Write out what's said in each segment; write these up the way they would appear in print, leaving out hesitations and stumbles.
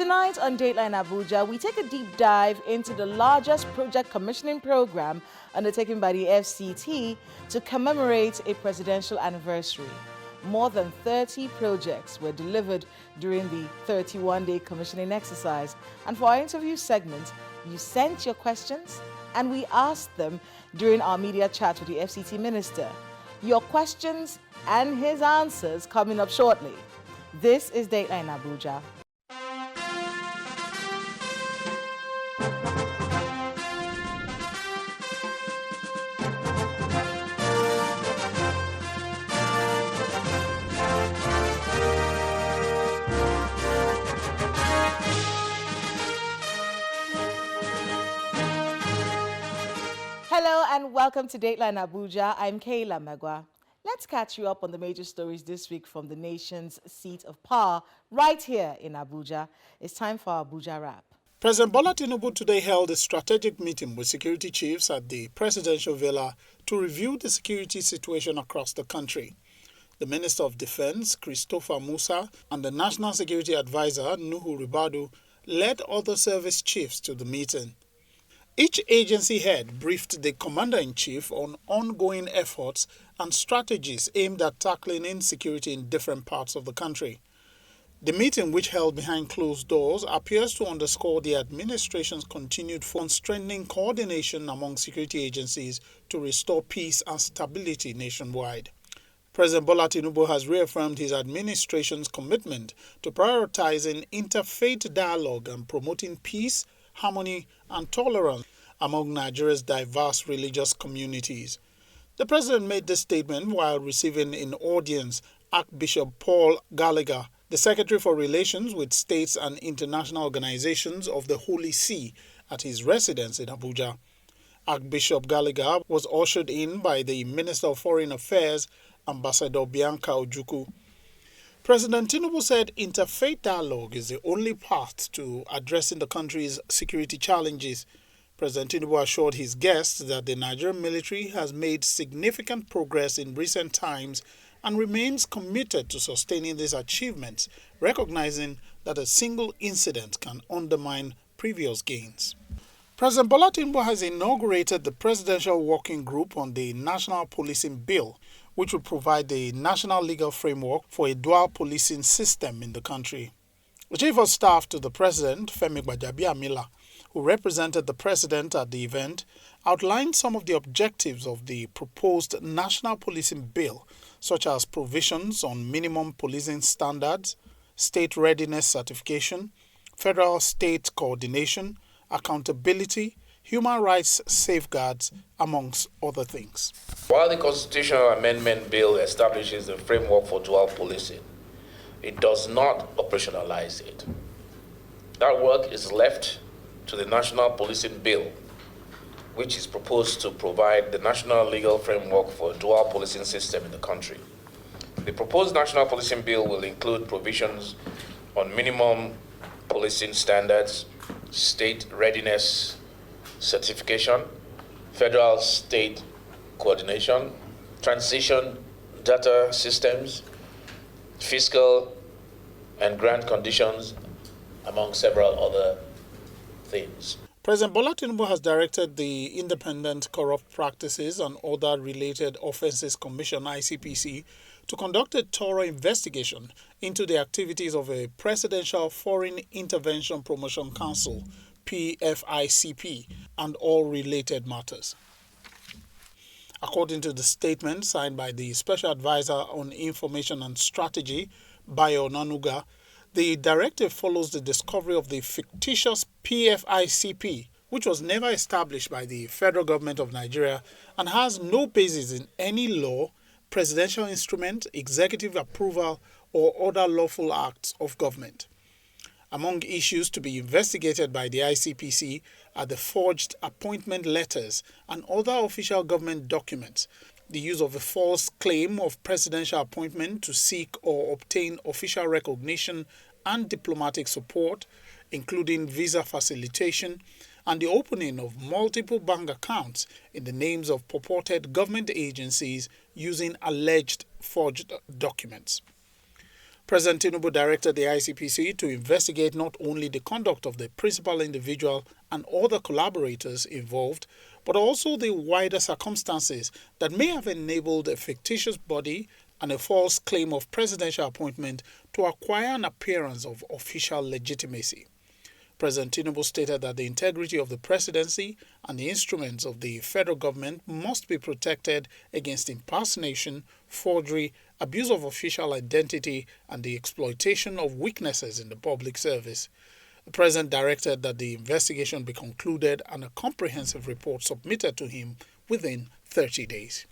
Tonight on Dateline Abuja, we take a deep dive into the largest project commissioning program undertaken by the FCT to commemorate a presidential anniversary. More than 30 projects were delivered during the 31-day commissioning exercise. And for our interview segment, you sent your questions and we asked them during our media chat with the FCT minister. Your questions and his answers coming up shortly. This is Dateline Abuja. Hello and welcome to Dateline Abuja. I'm Kayla Megwa. Let's catch you up on the major stories this week from the nation's seat of power right here in Abuja. It's time for our Abuja Wrap. President Bola Tinubu today held a strategic meeting with security chiefs at the presidential villa to review the security situation across the country. The Minister of Defense, Christopher Musa, and the National Security Advisor, Nuhu Ribadu, led other service chiefs to the meeting. Each agency head briefed the Commander-in-Chief on ongoing efforts and strategies aimed at tackling insecurity in different parts of the country. The meeting, which held behind closed doors, appears to underscore the administration's continued focus on strengthening coordination among security agencies to restore peace and stability nationwide. President Bola Tinubu has reaffirmed his administration's commitment to prioritizing interfaith dialogue and promoting peace, harmony and tolerance among Nigeria's diverse religious communities. The president made this statement while receiving in audience Archbishop Paul Gallagher, the Secretary for Relations with States and International Organizations of the Holy See, at his residence in Abuja. Archbishop Gallagher was ushered in by the Minister of Foreign Affairs, Ambassador Bianca Ojukwu. President Tinubu said interfaith dialogue is the only path to addressing the country's security challenges. President Tinubu assured his guests that the Nigerian military has made significant progress in recent times and remains committed to sustaining these achievements, recognizing that a single incident can undermine previous gains. President Bola Tinubu has inaugurated the Presidential Working Group on the National Policing Bill, which will provide the national legal framework for a dual policing system in the country. The Chief of Staff to the President, Femi Gbajabiamila, who represented the President at the event, outlined some of the objectives of the proposed National Policing Bill, such as provisions on minimum policing standards, state readiness certification, federal-state coordination, accountability, human rights safeguards, amongst other things. While the Constitutional Amendment Bill establishes the framework for dual policing, it does not operationalize it. That work is left to the National Policing Bill, which is proposed to provide the national legal framework for a dual policing system in the country. The proposed National Policing Bill will include provisions on minimum policing standards, state readiness certification, federal-state coordination, transition data systems, fiscal and grant conditions, among several other things. President Bola Tinubu has directed the Independent Corrupt Practices and Other Related Offences Commission, ICPC, to conduct a thorough investigation into the activities of a Presidential Foreign Intervention Promotion Council, PFICP, and all related matters. According to the statement signed by the Special Advisor on Information and Strategy, Bayo Nanuga, the directive follows the discovery of the fictitious PFICP, which was never established by the federal government of Nigeria and has no basis in any law, presidential instrument, executive approval, or other lawful acts of government. Among issues to be investigated by the ICPC are the forged appointment letters and other official government documents, the use of a false claim of presidential appointment to seek or obtain official recognition and diplomatic support, including visa facilitation, and the opening of multiple bank accounts in the names of purported government agencies using alleged forged documents. President Tinubu directed the ICPC to investigate not only the conduct of the principal individual and other collaborators involved, but also the wider circumstances that may have enabled a fictitious body and a false claim of presidential appointment to acquire an appearance of official legitimacy. President Tinubu stated that the integrity of the presidency and the instruments of the federal government must be protected against impersonation, forgery, abuse of official identity, and the exploitation of weaknesses in the public service. The president directed that the investigation be concluded and a comprehensive report submitted to him within 30 days.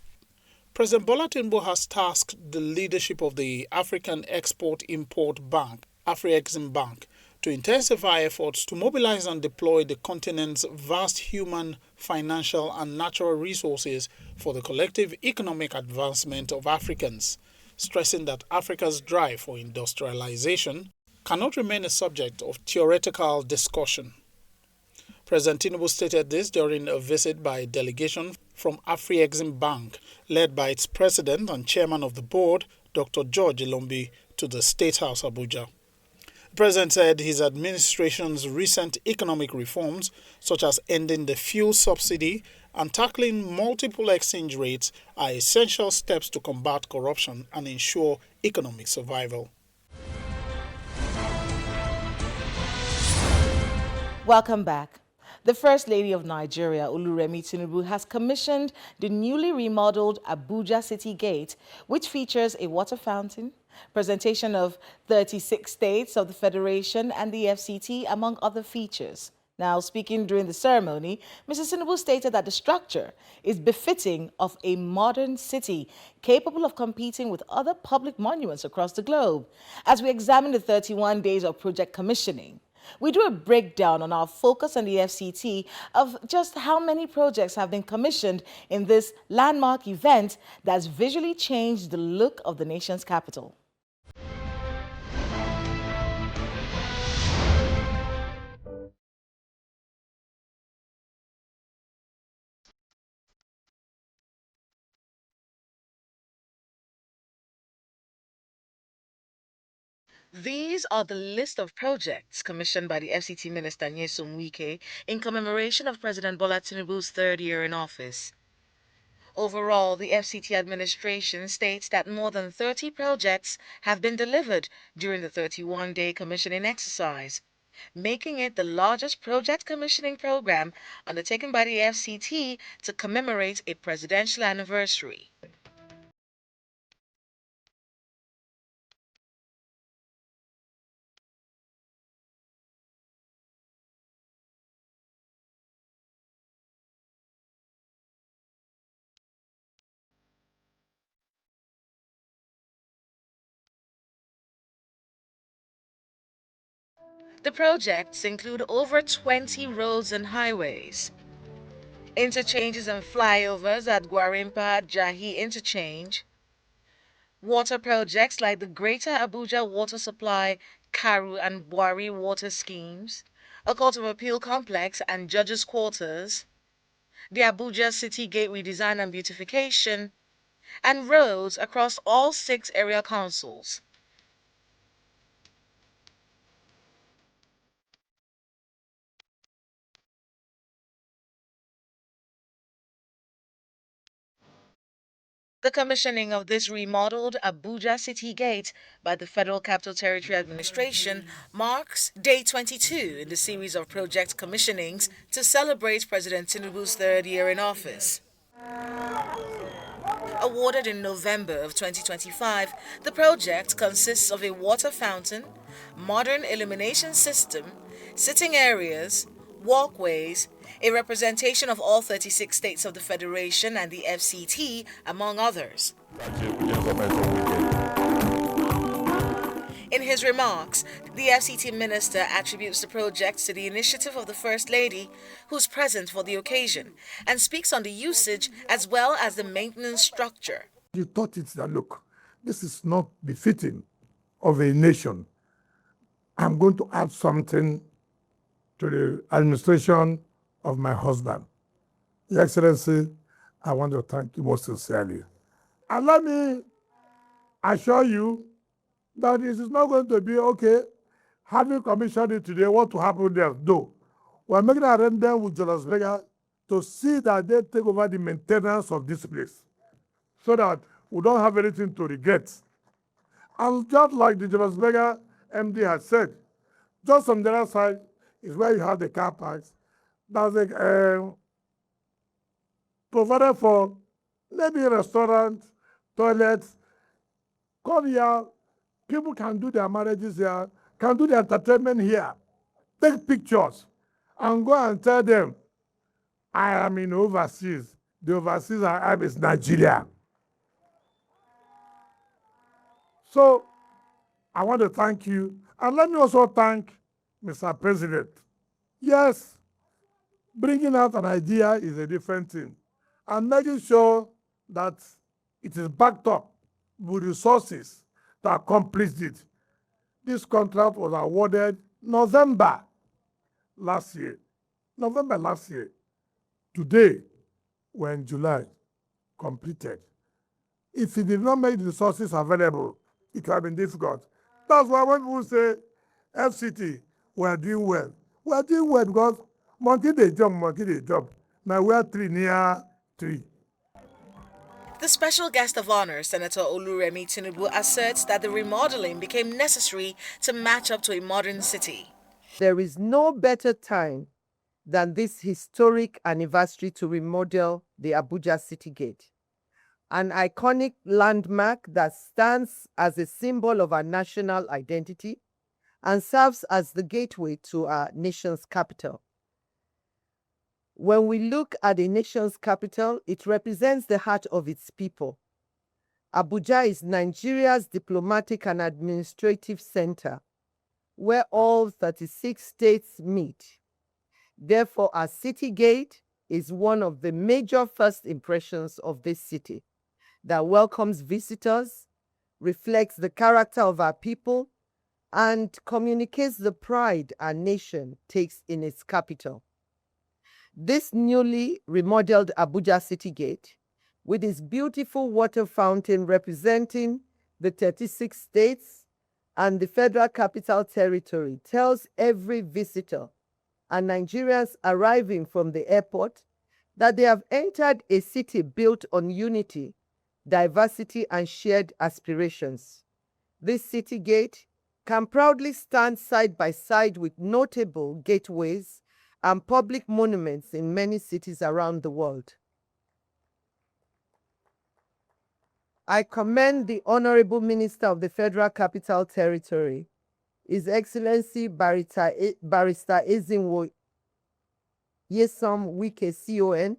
President Bola Tinubu has tasked the leadership of the African Export-Import Bank, Afrexim Bank, to intensify efforts to mobilize and deploy the continent's vast human, financial, and natural resources for the collective economic advancement of Africans, stressing that Africa's drive for industrialization cannot remain a subject of theoretical discussion. President Tinubu stated this during a visit by a delegation from Afrexim Bank, led by its president and chairman of the board, Dr. George Ilombi, to the State House, Abuja. The president said his administration's recent economic reforms, such as ending the fuel subsidy and tackling multiple exchange rates, are essential steps to combat corruption and ensure economic survival. Welcome back. The First Lady of Nigeria, Oluremi Tinubu, has commissioned the newly remodeled Abuja City Gate, which features a water fountain, presentation of 36 states of the Federation and the FCT, among other features. Now, speaking during the ceremony, Mr. Tinubu stated that the structure is befitting of a modern city, capable of competing with other public monuments across the globe. As we examine the 31 days of project commissioning, we do a breakdown on our focus on the FCT of just how many projects have been commissioned in this landmark event that's visually changed the look of the nation's capital. These are the list of projects commissioned by the FCT Minister Nyesom Wike in commemoration of President Bola Tinubu's third year in office. Overall, the FCT administration states that more than 30 projects have been delivered during the 31-day commissioning exercise, making it the largest project commissioning program undertaken by the FCT to commemorate a presidential anniversary. The projects include over 20 roads and highways, interchanges and flyovers at Gwarimpa Jahi Interchange, water projects like the Greater Abuja Water Supply, Karu and Bwari water schemes, a Court of Appeal complex and judges' quarters, the Abuja City Gate redesign and beautification, and roads across all 6 area councils. The commissioning of this remodeled Abuja City Gate by the Federal Capital Territory Administration marks day 22 in the series of project commissionings to celebrate President Tinubu's third year in office. Awarded in November of 2025, the project consists of a water fountain, modern illumination system, sitting areas, walkways, a representation of all 36 states of the Federation and the FCT, among others. In his remarks, the FCT minister attributes the project to the initiative of the First Lady, who's present for the occasion, and speaks on the usage as well as the maintenance structure. You thought it's that, look, this is not befitting of a nation. I'm going to add something to the administration of my husband. Your Excellency, I want to thank you most sincerely. And let me assure you that it is not going to be, okay, having commissioned it today, what will happen there? No. We're making an arrangement with Julius Berger to see that they take over the maintenance of this place so that we don't have anything to regret. And just like the Julius Berger MD has said, just on the other side is where you have the car parks. There's a provided for maybe restaurants, toilets. Come here, people can do their marriages here, can do their entertainment here, take pictures, and go and tell them, I am in overseas. The overseas I am is Nigeria. So I want to thank you. And let me also thank Mr. President. Yes, bringing out an idea is a different thing. And making sure that it is backed up with resources to accomplish it. This contract was awarded November last year. Today, we're in July, completed. If it did not make the resources available, it would have been difficult. That's why when people say, FCT, we are doing well. We are doing well because monkey they jump. Now we are 3 near 3. The special guest of honor, Senator Oluremi Tinubu, asserts that the remodeling became necessary to match up to a modern city. There is no better time than this historic anniversary to remodel the Abuja City Gate, an iconic landmark that stands as a symbol of our national identity and serves as the gateway to our nation's capital. When we look at a nation's capital, it represents the heart of its people. Abuja is Nigeria's diplomatic and administrative center, where all 36 states meet. Therefore, our city gate is one of the major first impressions of this city that welcomes visitors, reflects the character of our people, and communicates the pride our nation takes in its capital. This newly remodeled Abuja City Gate, with its beautiful water fountain representing the 36 states and the Federal Capital Territory, tells every visitor and Nigerians arriving from the airport that they have entered a city built on unity, diversity, and shared aspirations. This city gate can proudly stand side by side with notable gateways and public monuments in many cities around the world. I commend the Honorable Minister of the Federal Capital Territory, His Excellency Barrister Ezinwo Yesom Wike CON,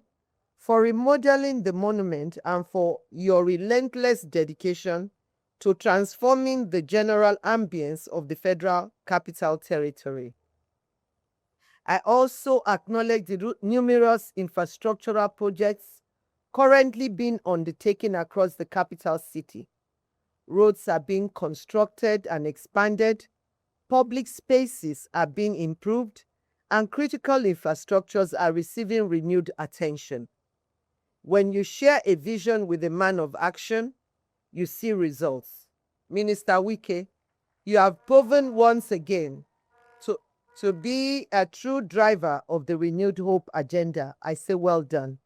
for remodeling the monument and for your relentless dedication to transforming the general ambience of the Federal Capital Territory. I also acknowledge the numerous infrastructural projects currently being undertaken across the capital city. Roads are being constructed and expanded, public spaces are being improved, and critical infrastructures are receiving renewed attention. When you share a vision with a man of action, you see results. Minister Wike, you have proven once again to be a true driver of the renewed hope agenda. I say well done.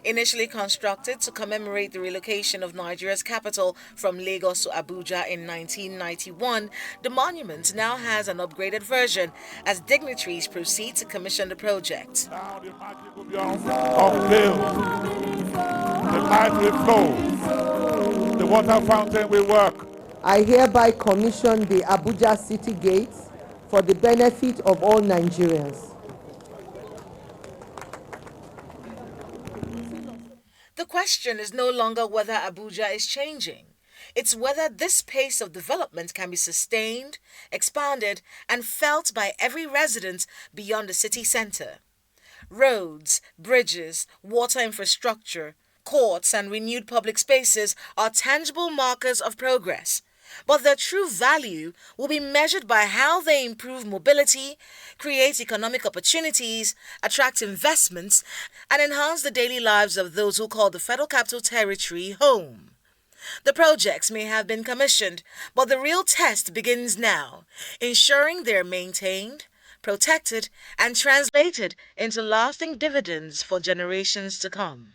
Initially constructed to commemorate the relocation of Nigeria's capital from Lagos to Abuja in 1991, the monument now has an upgraded version as dignitaries proceed to commission the project. Now the magic will be unveiled. The light will flow. The water fountain will work. I hereby commission the Abuja City Gates for the benefit of all Nigerians. The question is no longer whether Abuja is changing. It's whether this pace of development can be sustained, expanded, and felt by every resident beyond the city center. Roads, bridges, water infrastructure, courts, and renewed public spaces are tangible markers of progress. But their true value will be measured by how they improve mobility, create economic opportunities, attract investments, and enhance the daily lives of those who call the Federal Capital Territory home. The projects may have been commissioned, but the real test begins now, ensuring they're maintained, protected, and translated into lasting dividends for generations to come.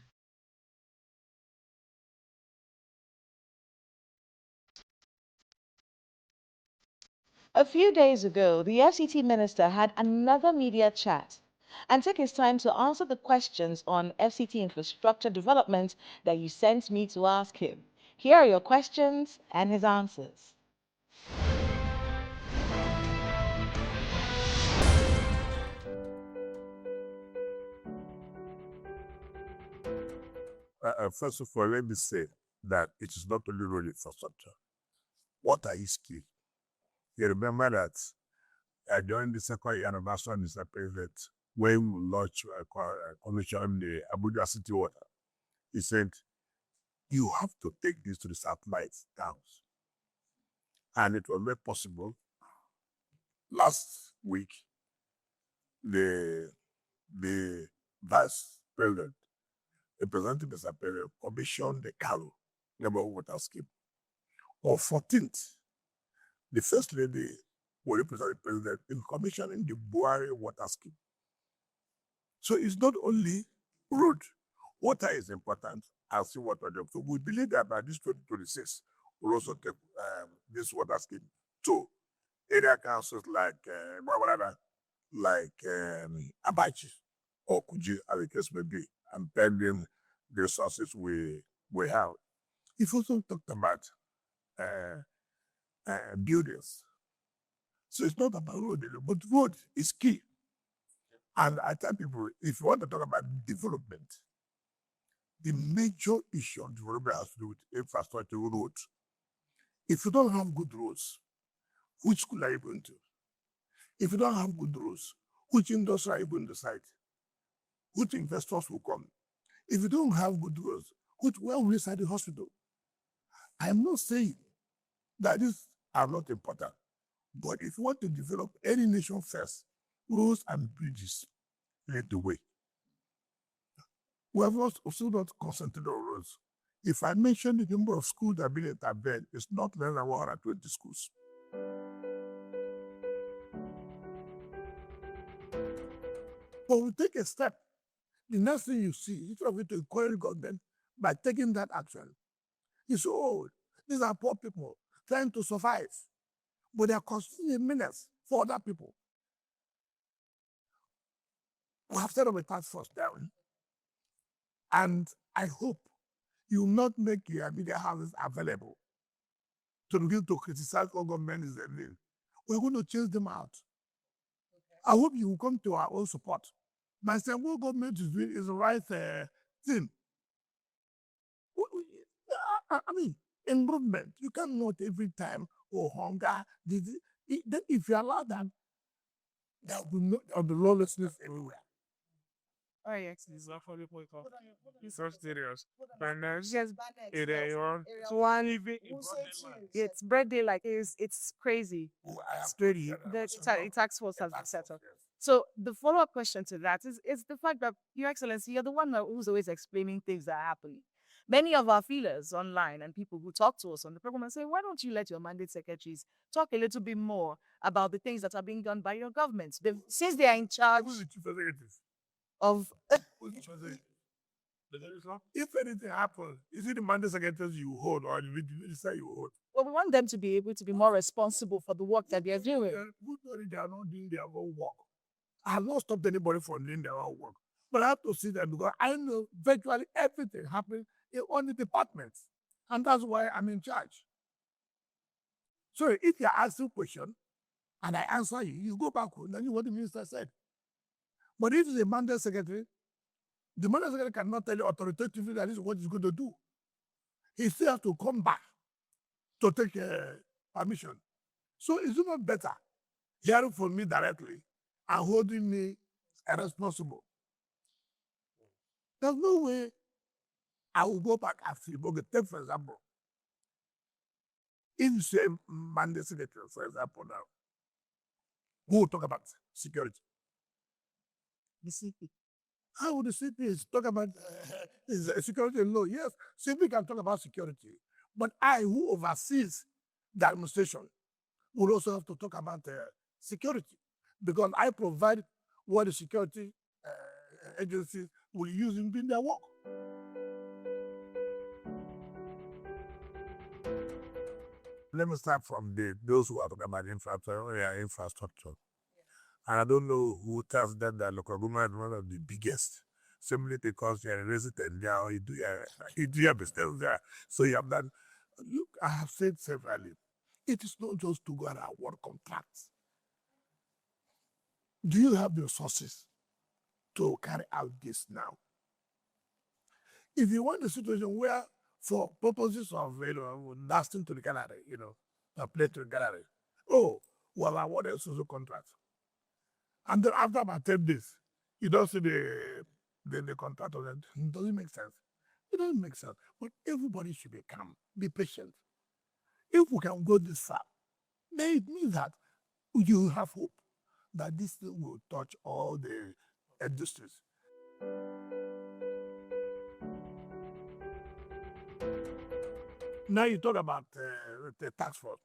A few days ago, the FCT minister had another media chat and took his time to answer the questions on FCT infrastructure development that you sent me to ask him. Here are your questions and his answers. First of all, let me say that it is not only road infrastructure. Water is key. You remember that during the second anniversary of Mr. President, when we launched commission the Abuja City Water, he said, you have to take this to the satellite towns. And it was made possible. Last week, the vice president, representing Mr. President, commissioned the Kalu Neighborhood Water Scheme. On 14th, the First Lady will represent the President in commissioning the Buhari Water Scheme. So it's not only road. Water is important and see water job. So we believe that by this 2026, we'll also take this water scheme to area councils like Abachi or Kuji, as the case may be, and pay them the resources we have. We've also talked about buildings. So it's not about road, but road is key. And I tell people, if you want to talk about development, the major issue of development has to do with infrastructure roads. If you don't have good roads, which school are you going to? If you don't have good roads, which industry are you going to site? Which investors will come? If you don't have good roads, where will you site the hospital? I am not saying that these are not important, but if you want to develop any nation first, roads and bridges lead the way. We have also not concentrated on roads. If I mention the number of schools that have been intervened, it's not less than 120 schools. But we take a step. The next thing you see, instead of it to encourage government by taking that action, you say, oh, these are poor people trying to survive, but they are constantly a menace for other people. We have set up a task force down, and I hope you will not make your media houses available to begin to criticize what government is doing. We're going to chase them out. I hope you will come to our own support by saying what government is doing is the right thing. I mean, improvement. You cannot every time, hunger. Then if you allow that, there will be lawlessness everywhere. Oh, yes, it's not for the point of. It's so serious. Banners. Yes, it's one. It's birthday, like it's crazy. It's crazy. The tax force has been set up. So the follow-up question to that is the fact that, Your Excellency, you're the one who's always explaining things that are happening. Many of our feelers online and people who talk to us on the program and say, why don't you let your mandate secretaries talk a little bit more about the things that are being done by your government? Since they are in charge of... If anything happens, is it the mandate secretaries you hold or the minister you hold? Well, we want them to be able to be more responsible for the work that they are doing. They are not doing their own work. I have not stopped anybody from doing their own work. But I have to see them because I know virtually everything happening in all the departments. And that's why I'm in charge. So if you ask a question and I answer you, you go back and then what the minister said. But if it's a mandate secretary, the mandate secretary cannot tell you authoritatively that this is what he's going to do. He still has to come back to take permission. So is it not better hearing from me directly and holding me responsible? There's no way I will go back after you. Okay, take for example, in the same mandate secretary, for example, now, who will talk about security? The CP. How would the CP talk about security law? Yes, CP can talk about security, But I, who oversees the administration, will also have to talk about security, because I provide what the security agencies will use in doing their work. Let me start from those who are talking about infrastructure. And I don't know who tells them that local government is one of the biggest, simply because you're a resident there or you do your business there. So you have that. Look, I have said severally, it is not just to go and award contracts. Do you have the resources to carry out this now? If you want a situation where, for purposes of lasting to the gallery, a play to the gallery, oh, well, I awarded social contract. And then after about 10 days, you don't see the contract of that. It doesn't make sense. It doesn't make sense. But everybody should be calm, be patient. If we can go this far, then it means that you have hope that this thing will touch all the industries. Now you talk about the tax force.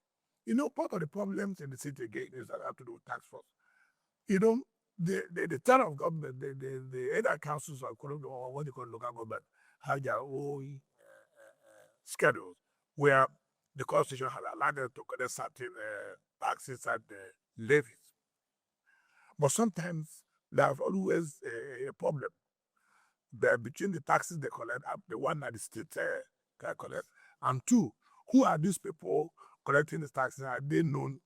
Part of the problems in the city again is that have to do with tax force. The town of government, the either councils or what they call local government, have their own schedules where the constitution has allowed them to collect certain taxes and levies. But sometimes there's always a problem between the taxes they collect and the one that the state can collect. And two, who are these people collecting the taxes? Are they known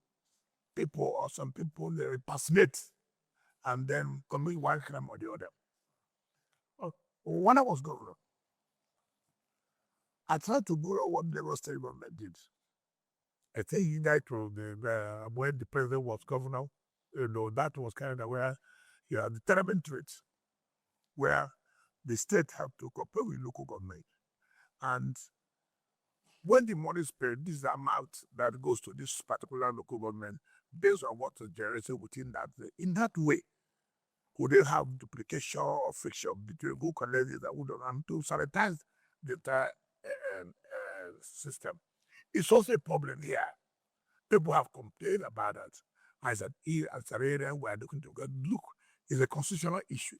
people, or some people they impersonate and then commit one crime or the other? When I was governor, I tried to borrow what the Lagos state government did. I think when the president was governor, that was kind of where you had the tenement rates, where the state have to cooperate with local government. And when the money is paid, this is the amount that goes to this particular local government based on what is generated within that. In that way, would they have duplication or friction between who collects it and who don't, and to sanitize the entire system? It's also a problem here. People have complained about that. As an area we are looking to go, look, it's a constitutional issue.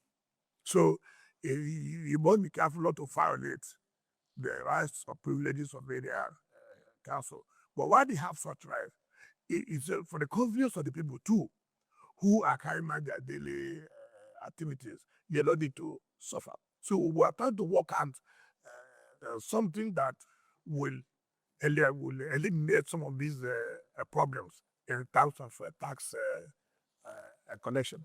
So you must be careful not to violate the rights or privileges of the area council. But why they have such rights? It's for the convenience of the people too, who are carrying out their daily activities. They don't need to suffer. So we are trying to work on something that will eliminate some of these problems in terms of tax collection.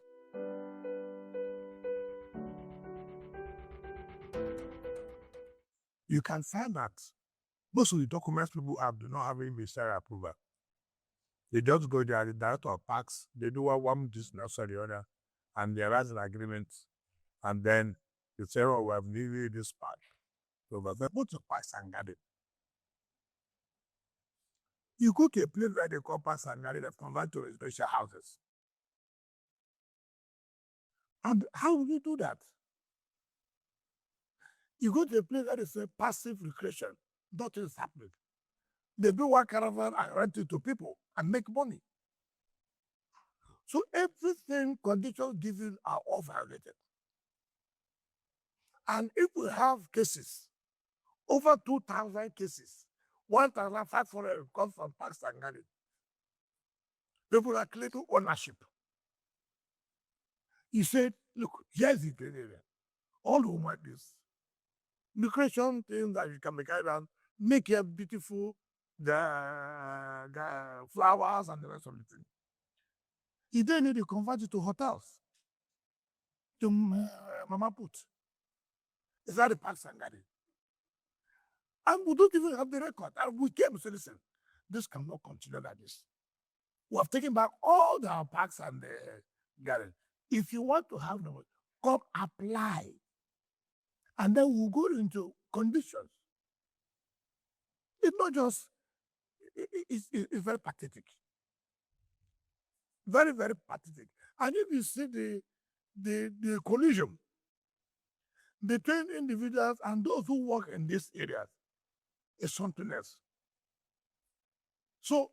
You can find that most of the documents people have do not have any ministerial approval. They just go there, the director of tax, they do one this and the other, and they write an agreement, and then they say, oh, we have needed this part. So they put the price and get it. You go to a place where they call pass and get it, they convert to residential houses. And how will you do that? You go to a place that is a passive recreation, nothing is happening. They do one caravan and rent it to people and make money. So everything conditions given are all violated. And if we have cases, over 2,000 cases, 1,500 come from Pakistan, Ghana. People are claiming ownership. He said, look, here's the area. All we want is recreation things that you can make around, make it beautiful, the flowers and the rest of the thing. He then need to convert it to hotels, to Mama Put. Is that the parks and garden? And we don't even have the record. And we came and said, listen, this cannot continue like this. We have taken back all the parks and the garden. If you want to have them, come apply. And then we'll go into conditions. It's not just, it's very pathetic. Very, very pathetic. And if you see the collision between individuals and those who work in these areas, is something else. So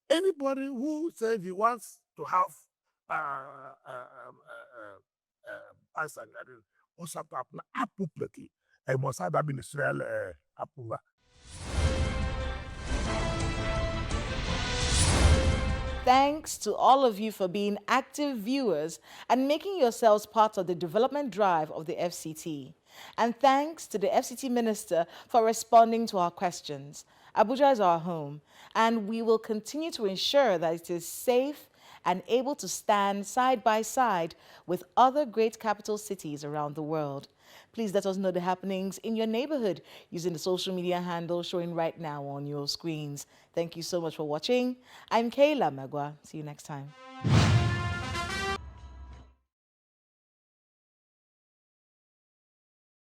anybody who says he wants to have ice and garden must have to apply appropriately. It must have that ministerial approval. Thanks to all of you for being active viewers and making yourselves part of the development drive of the FCT. And thanks to the FCT Minister for responding to our questions. Abuja is our home, and we will continue to ensure that it is safe and able to stand side by side with other great capital cities around the world. Please let us know the happenings in your neighborhood using the social media handle showing right now on your screens. Thank you so much for watching. I'm Kayla Magwa. See you next time.